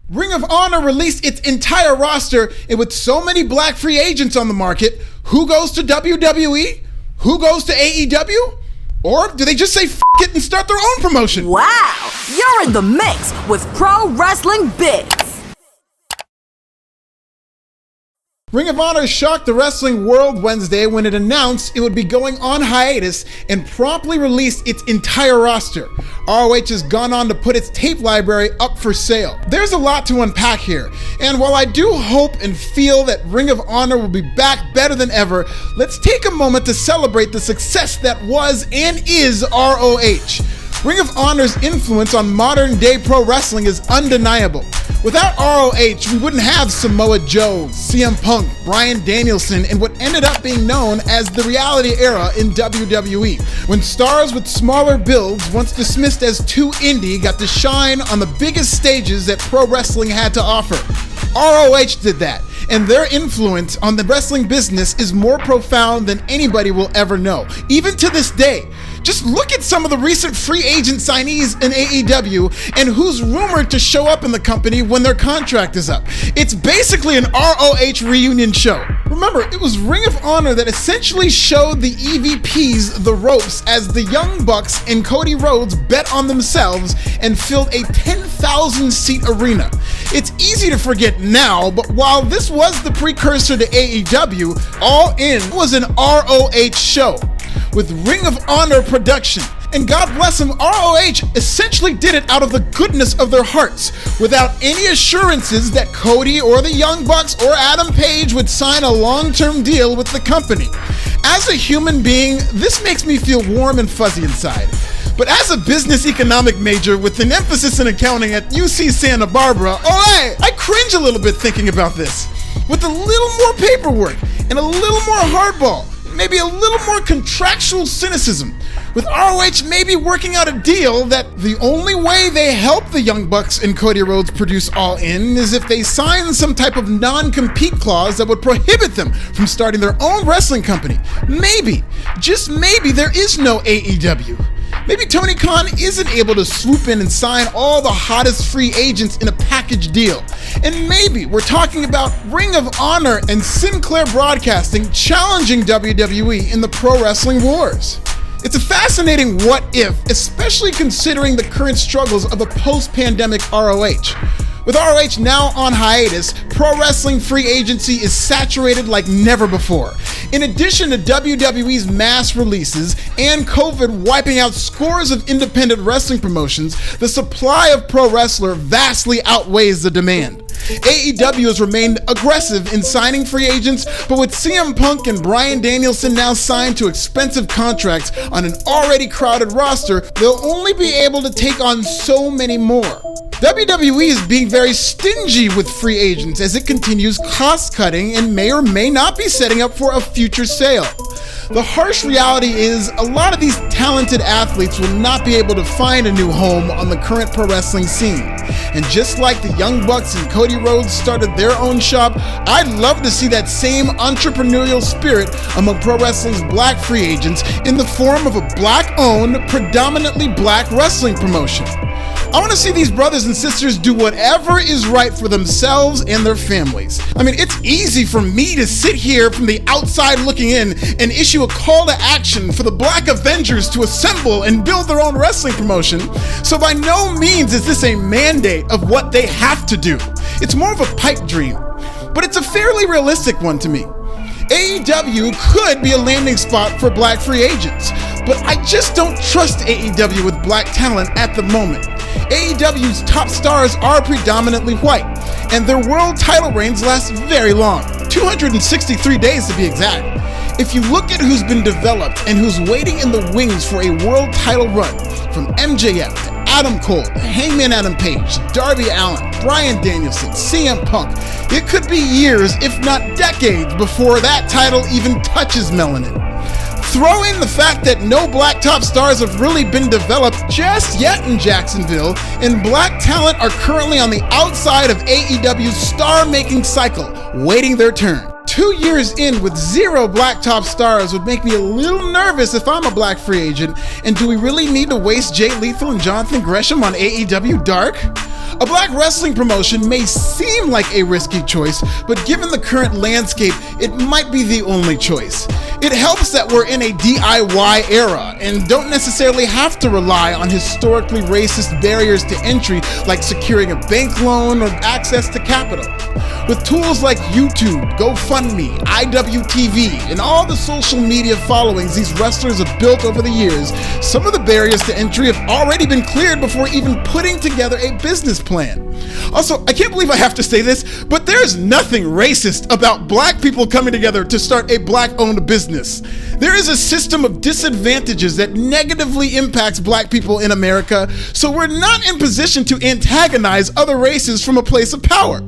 Ring of Honor released its entire roster, and with so many black free agents on the market, who goes to WWE? Who goes to AEW? Or do they just say f it and start their own promotion? Wow, you're in the mix with Pro Wrestling Biz. Ring of Honor shocked the wrestling world Wednesday when it announced it would be going on hiatus and promptly released its entire roster. ROH has gone on to put its tape library up for sale. There's a lot to unpack here, and while I do hope and feel that Ring of Honor will be back better than ever, let's take a moment to celebrate the success that was and is ROH. Ring of Honor's influence on modern-day pro wrestling is undeniable. Without ROH, we wouldn't have Samoa Joe, CM Punk, Bryan Danielson, and what ended up being known as the reality era in WWE, when stars with smaller builds, once dismissed as too indie, got to shine on the biggest stages that pro wrestling had to offer. ROH did that, and their influence on the wrestling business is more profound than anybody will ever know, even to this day. Just look at some of the recent free agent signees in AEW and who's rumored to show up in the company when their contract is up. It's basically an ROH reunion show. Remember, it was Ring of Honor that essentially showed the EVPs the ropes as the Young Bucks and Cody Rhodes bet on themselves and filled a 10,000-seat arena. It's easy to forget now, but while this was the precursor to AEW, All In was an ROH show with Ring of Honor production. And God bless them, ROH essentially did it out of the goodness of their hearts, without any assurances that Cody or the Young Bucks or Adam Page would sign a long-term deal with the company. As a human being, this makes me feel warm and fuzzy inside. But as a business economic major with an emphasis in accounting at UC Santa Barbara, I cringe a little bit thinking about this. With a little more paperwork and a little more hardball, maybe a little more contractual cynicism, with ROH maybe working out a deal that the only way they help the Young Bucks and Cody Rhodes produce All In is if they sign some type of non-compete clause that would prohibit them from starting their own wrestling company. Maybe, just maybe, there is no AEW. Maybe Tony Khan isn't able to swoop in and sign all the hottest free agents in a package deal. And maybe we're talking about Ring of Honor and Sinclair Broadcasting challenging WWE in the pro wrestling wars. It's a fascinating what if, especially considering the current struggles of a post-pandemic ROH. With ROH now on hiatus, pro wrestling free agency is saturated like never before. In addition to WWE's mass releases and COVID wiping out scores of independent wrestling promotions, the supply of pro wrestler vastly outweighs the demand. AEW has remained aggressive in signing free agents, but with CM Punk and Bryan Danielson now signed to expensive contracts on an already crowded roster, they'll only be able to take on so many more. WWE is being very stingy with free agents as it continues cost-cutting and may or may not be setting up for a future sale. The harsh reality is a lot of these talented athletes will not be able to find a new home on the current pro wrestling scene. And just like the Young Bucks and Cody Rhodes started their own shop, I'd love to see that same entrepreneurial spirit among pro wrestling's black free agents in the form of a black-owned, predominantly black wrestling promotion. I want to see these brothers and sisters do whatever is right for themselves and their families. I mean, it's easy for me to sit here from the outside looking in and issue a call to action for the Black Avengers to assemble and build their own wrestling promotion. So by no means is this a mandate of what they have to do. It's more of a pipe dream, but it's a fairly realistic one to me. AEW could be a landing spot for black free agents, but I just don't trust AEW with black talent at the moment. AEW's top stars are predominantly white, and their world title reigns last very long, 263 days to be exact. If you look at who's been developed and who's waiting in the wings for a world title run, from MJF to Adam Cole, Hangman Adam Page, Darby Allin, Bryan Danielson, CM Punk, it could be years, if not decades, before that title even touches melanin. Throw in the fact that no black top stars have really been developed just yet in Jacksonville, and black talent are currently on the outside of AEW's star-making cycle, waiting their turn. 2 years in with zero black top stars would make me a little nervous if I'm a black free agent, and do we really need to waste Jay Lethal and Jonathan Gresham on AEW Dark? A black wrestling promotion may seem like a risky choice, but given the current landscape, it might be the only choice. It helps that we're in a DIY era and don't necessarily have to rely on historically racist barriers to entry like securing a bank loan or access to capital. With tools like YouTube, GoFundMe, IWTV, and all the social media followings these wrestlers have built over the years, some of the barriers to entry have already been cleared before even putting together a business plan. Also, I can't believe I have to say this, but there's nothing racist about black people coming together to start a black-owned business. There is a system of disadvantages that negatively impacts black people in America, so we're not in position to antagonize other races from a place of power.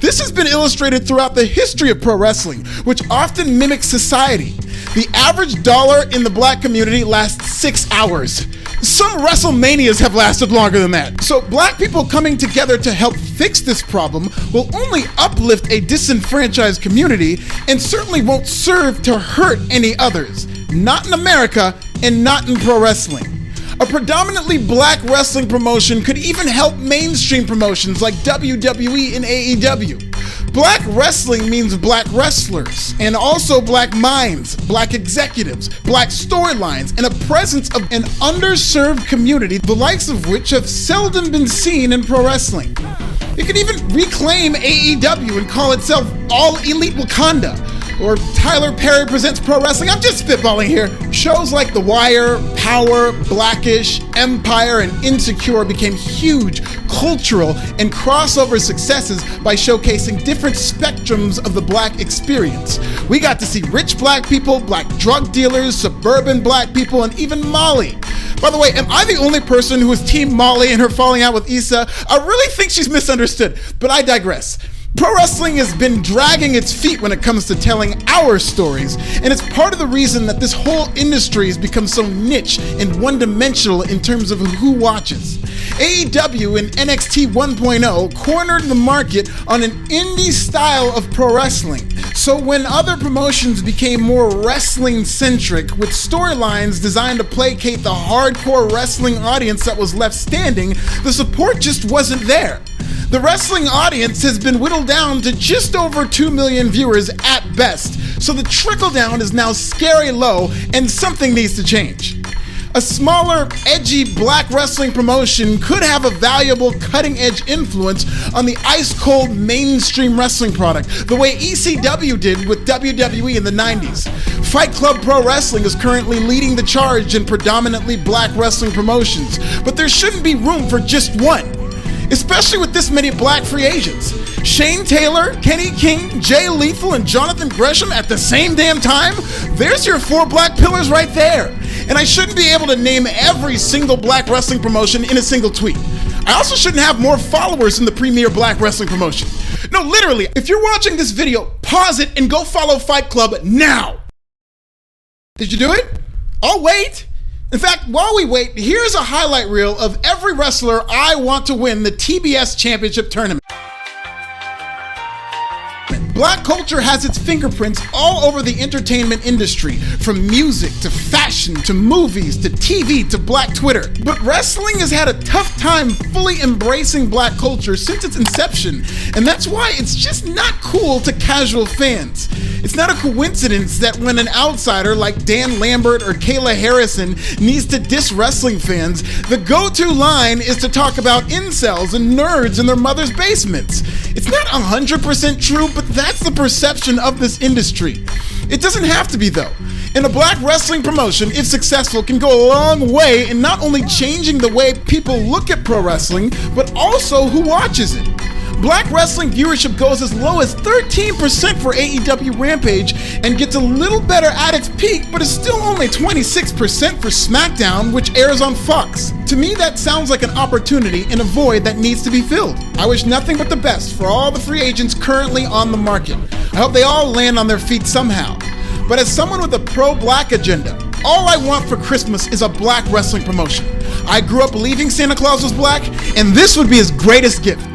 This has been illustrated throughout the history of pro wrestling, which often mimics society. The average dollar in the black community lasts 6 hours. Some WrestleManias have lasted longer than that. So black people coming together to help fix this problem will only uplift a disenfranchised community and certainly won't serve to hurt any others. Not in America and not in pro wrestling. A predominantly black wrestling promotion could even help mainstream promotions like WWE and AEW. Black wrestling means black wrestlers, and also black minds, black executives, black storylines, and a presence of an underserved community, the likes of which have seldom been seen in pro wrestling. It could even reclaim AEW and call itself All Elite Wakanda, or Tyler Perry Presents Pro Wrestling. I'm just spitballing here. Shows like The Wire, Power, Blackish, Empire, and Insecure became huge cultural and crossover successes by showcasing different spectrums of the black experience. We got to see rich black people, black drug dealers, suburban black people, and even Molly. By the way, am I the only person who is Team Molly and her falling out with Issa? I really think she's misunderstood, but I digress. Pro wrestling has been dragging its feet when it comes to telling our stories, and it's part of the reason that this whole industry has become so niche and one-dimensional in terms of who watches. AEW and NXT 1.0 cornered the market on an indie style of pro wrestling. So when other promotions became more wrestling-centric, with storylines designed to placate the hardcore wrestling audience that was left standing, the support just wasn't there. The wrestling audience has been whittled down to just over 2 million viewers at best, so the trickle-down is now scary low and something needs to change. A smaller, edgy black wrestling promotion could have a valuable cutting-edge influence on the ice-cold mainstream wrestling product, the way ECW did with WWE in the 90s. Fight Club Pro Wrestling is currently leading the charge in predominantly black wrestling promotions, but there shouldn't be room for just one, especially with this many black free agents. Shane Taylor, Kenny King, Jay Lethal, and Jonathan Gresham at the same damn time? There's your 4 black pillars right there. And I shouldn't be able to name every single black wrestling promotion in a single tweet. I also shouldn't have more followers in the premier black wrestling promotion. No, literally, if you're watching this video, pause it and go follow Fight Club now. Did you do it? I'll wait. In fact, while we wait, here's a highlight reel of every wrestler I want to win the TBS Championship Tournament. Black culture has its fingerprints all over the entertainment industry, from music to fashion to movies to TV to black Twitter. But wrestling has had a tough time fully embracing black culture since its inception, and that's why it's just not cool to casual fans. It's not a coincidence that when an outsider like Dan Lambert or Kayla Harrison needs to diss wrestling fans, the go-to line is to talk about incels and nerds in their mother's basements. It's not 100% true, but that's the perception of this industry. It doesn't have to be though. And a black wrestling promotion, if successful, can go a long way in not only changing the way people look at pro wrestling, but also who watches it. Black wrestling viewership goes as low as 13% for AEW Rampage and gets a little better at its peak, but is still only 26% for SmackDown, which airs on Fox. To me, that sounds like an opportunity and a void that needs to be filled. I wish nothing but the best for all the free agents currently on the market. I hope they all land on their feet somehow. But as someone with a pro-black agenda, all I want for Christmas is a black wrestling promotion. I grew up believing Santa Claus was black, and this would be his greatest gift.